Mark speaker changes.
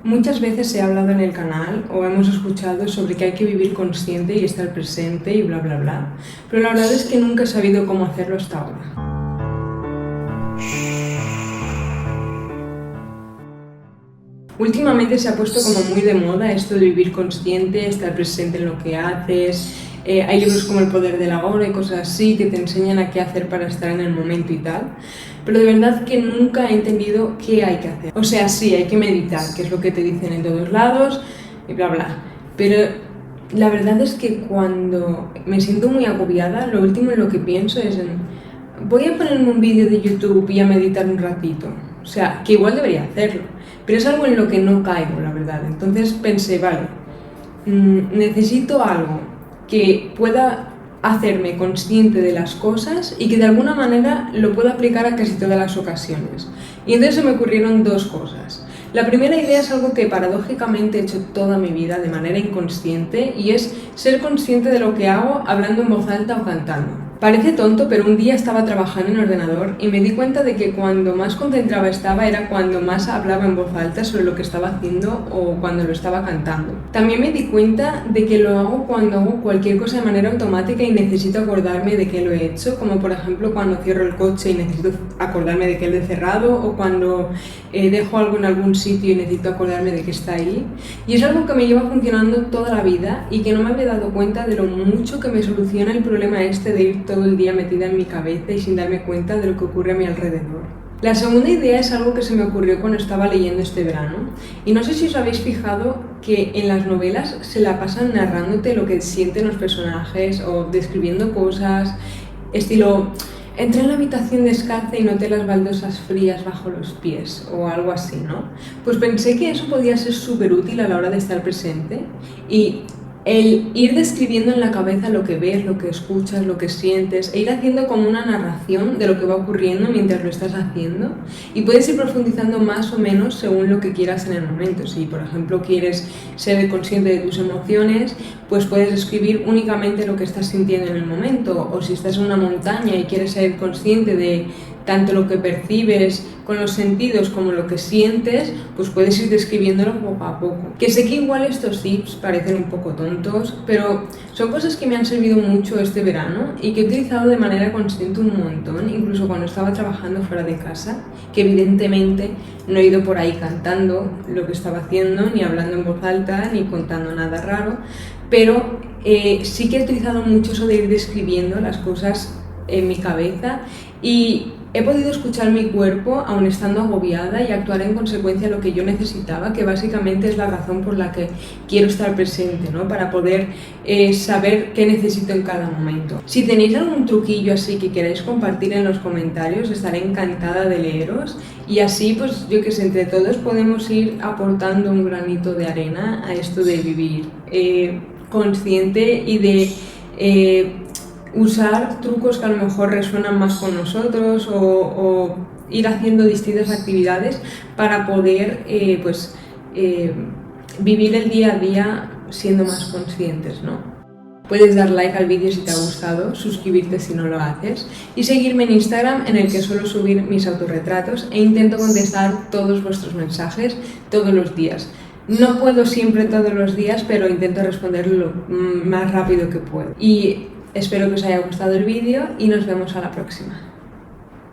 Speaker 1: Muchas veces se ha hablado en el canal o hemos escuchado sobre que hay que vivir consciente y estar presente y bla bla bla, pero la verdad es que nunca he sabido cómo hacerlo hasta ahora. Últimamente se ha puesto como muy de moda esto de vivir consciente, estar presente en lo que haces. Hay libros como El poder del ahora y cosas así que te enseñan a qué hacer para estar en el momento y tal. Pero de verdad que nunca he entendido qué hay que hacer. O sea, sí, hay que meditar, que es lo que te dicen en todos lados y bla bla. Pero la verdad es que cuando me siento muy agobiada, lo último en lo que pienso es en voy a ponerme un vídeo de YouTube y a meditar un ratito. O sea, que igual debería hacerlo, pero es algo en lo que no caigo, la verdad. Entonces pensé, vale, necesito algo que pueda hacerme consciente de las cosas y que de alguna manera lo pueda aplicar a casi todas las ocasiones. Y entonces se me ocurrieron dos cosas. La primera idea es algo que paradójicamente he hecho toda mi vida de manera inconsciente y es ser consciente de lo que hago hablando en voz alta o cantando. Parece tonto, pero un día estaba trabajando en ordenador y me di cuenta de que cuando más concentrada estaba era cuando más hablaba en voz alta sobre lo que estaba haciendo o cuando lo estaba cantando. También me di cuenta de que lo hago cuando hago cualquier cosa de manera automática y necesito acordarme de que lo he hecho, como por ejemplo cuando cierro el coche y necesito acordarme de que lo he cerrado o cuando dejo algo en algún sitio y necesito acordarme de que está ahí. Y es algo que me lleva funcionando toda la vida y que no me había dado cuenta de lo mucho que me soluciona el problema este de ir todo el día metida en mi cabeza y sin darme cuenta de lo que ocurre a mi alrededor. La segunda idea es algo que se me ocurrió cuando estaba leyendo este verano y no sé si os habéis fijado que en las novelas se la pasan narrándote lo que sienten los personajes o describiendo cosas, estilo entré en la habitación descalza y noté las baldosas frías bajo los pies o algo así, ¿no? Pues pensé que eso podía ser súper útil a la hora de estar presente y el ir describiendo en la cabeza lo que ves, lo que escuchas, lo que sientes e ir haciendo como una narración de lo que va ocurriendo mientras lo estás haciendo y puedes ir profundizando más o menos según lo que quieras en el momento. Si por ejemplo quieres ser consciente de tus emociones, pues puedes escribir únicamente lo que estás sintiendo en el momento, o si estás en una montaña y quieres ser consciente de tanto lo que percibes con los sentidos como lo que sientes, pues puedes ir describiéndolo poco a poco. Que sé que igual estos tips parecen un poco tontos, pero son cosas que me han servido mucho este verano y que he utilizado de manera consciente un montón, incluso cuando estaba trabajando fuera de casa, que evidentemente no he ido por ahí cantando lo que estaba haciendo, ni hablando en voz alta, ni contando nada raro, pero sí que he utilizado mucho eso de ir describiendo las cosas en mi cabeza y he podido escuchar mi cuerpo aun estando agobiada y actuar en consecuencia a lo que yo necesitaba, que básicamente es la razón por la que quiero estar presente, ¿no? Para poder saber qué necesito en cada momento. Si tenéis algún truquillo así que queráis compartir en los comentarios, estaré encantada de leeros y así, pues yo que sé, entre todos podemos ir aportando un granito de arena a esto de vivir consciente y de usar trucos que a lo mejor resuenan más con nosotros o ir haciendo distintas actividades para poder vivir el día a día siendo más conscientes, ¿no? Puedes dar like al vídeo si te ha gustado, suscribirte si no lo haces y seguirme en Instagram, en el que suelo subir mis autorretratos e intento contestar todos vuestros mensajes todos los días. No puedo siempre todos los días, pero intento responderlo lo más rápido que puedo. Y espero que os haya gustado el vídeo y nos vemos a la próxima.